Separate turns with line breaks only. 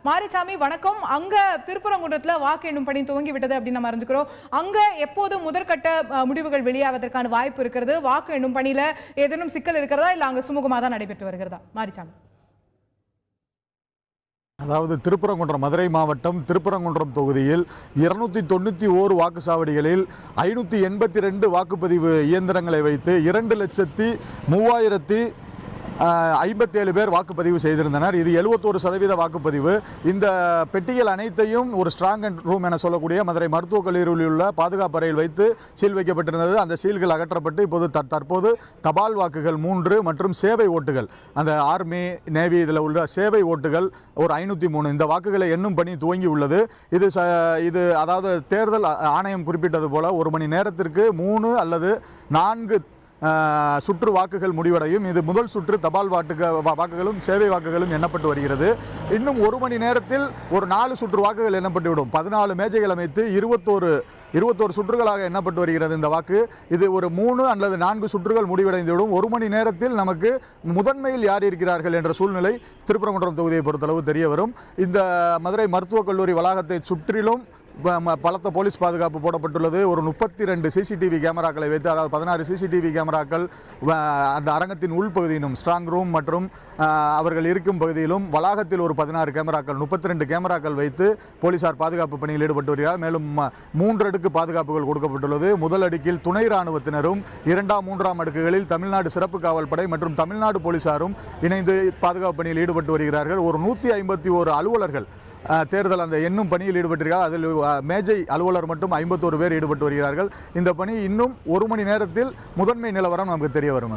மாரிசாமி வணக்கம். அங்க திருப்பரங்குன்றத்துல வாக்கு எண்ணும் பணி துவங்கி விட்டது அப்படின்னு நம்ம அறிஞ்சுக்கிறோம். அங்க எப்போது முதற்கட்ட முடிவுகள் வெளியாவதற்கான வாய்ப்பு இருக்கிறது? வாக்கு எண்ணும் பணியில ஏதேனும் சிக்கல் இருக்கிறதா இல்ல அங்க சுமூகமாக தான் நடைபெற்று வருகிறதா? மாரிசாமி.
அதாவது திருப்பரங்குன்றம் மதுரை மாவட்டம் திருப்பரங்குன்றம் தொகுதியில் 291 வாக்குச்சாவடிகளில் 582 வாக்குப்பதிவு இயந்திரங்களை வைத்து 2,03,057 பேர் வாக்குப்பதிவு செய்திருந்தனர். இது 71% வாக்குப்பதிவு. இந்த பெட்டிகள் அனைத்தையும் ஒரு ஸ்ட்ராங் ரூம் என சொல்லக்கூடிய மதுரை மருத்துவக் கல்லூரியில் உள்ள பாதுகாப்பு அறையில் வைத்து சீல் வைக்கப்பட்டிருந்தது. அந்த சீல்கள் அகற்றப்பட்டு இப்போது தற்போது தபால் வாக்குகள் 3 மற்றும் சேவை ஓட்டுகள், அந்த ஆர்மி நேவி இதில் உள்ள சேவை ஓட்டுகள் ஒரு 503 இந்த வாக்குகளை எண்ணும் பணி துவங்கி உள்ளது. இது அதாவது தேர்தல் ஆணையம் குறிப்பிட்டது போல 1 மணி நேரத்திற்கு 3 அல்லது 4 சுற்று வாக்குகள் முடிவடையும். இது முதல் சுற்று தபால் வாக்குகளும் சேவை வாக்குகளும் எண்ணப்பட்டு வருகிறது. இன்னும் 1 மணி நேரத்தில் ஒரு 4 சுற்று வாக்குகள் எண்ணப்பட்டுவிடும். 14 மேஜைகள் அமைத்து 21 சுற்றுகளாக எண்ணப்பட்டு வருகிறது இந்த வாக்கு. இது ஒரு 3 அல்லது 4 சுற்றுகள் முடிவடைந்துவிடும். 1 மணி நேரத்தில் நமக்கு முதன்மையில் யார் இருக்கிறார்கள் என்ற சூழ்நிலை திருப்பரங்குன்றம் தொகுதியை பொறுத்தளவு தெரிய வரும். இந்த மதுரை மருத்துவக் கல்லூரி வளாகத்தை சுற்றிலும் பலத்த போலீஸ் பாதுகாப்பு போடப்பட்டுள்ளது. ஒரு 32 சிசிடிவி கேமராக்களை வைத்து, அதாவது 16 சிசிடிவி கேமராக்கள் அந்த அரங்கத்தின் உள்பகுதியிலும் ஸ்ட்ராங் ரூம் மற்றும் அவர்கள் இருக்கும் பகுதியிலும் வளாகத்தில் ஒரு 16 கேமராக்கள் 32 கேமராக்கள் வைத்து போலீசார் பாதுகாப்பு பணியில் ஈடுபட்டு வருகிறார். மேலும் 3 அடுக்கு பாதுகாப்புகள் கொடுக்கப்பட்டுள்ளது. முதல் அடுக்கில் துணை ராணுவத்தினரும், 2ஆம் 3ஆம் அடுக்குகளில் தமிழ்நாடு சிறப்பு காவல் படை மற்றும் தமிழ்நாடு போலீசாரும் இணைந்து பாதுகாப்பு பணியில் ஈடுபட்டு வருகிறார்கள். ஒரு 151 அலுவலர்கள் தேர்தல் அந்த எண்ணும் பணியில் ஈடுபட்டிருக்கிறார். அதில் மேஜை அலுவலர் மட்டும் 51 பேர் ஈடுபட்டு வருகிறார்கள். இந்த பணி இன்னும் 1 மணி நேரத்தில் முதன்மை நிலவரம் நமக்கு தெரிய வரும்.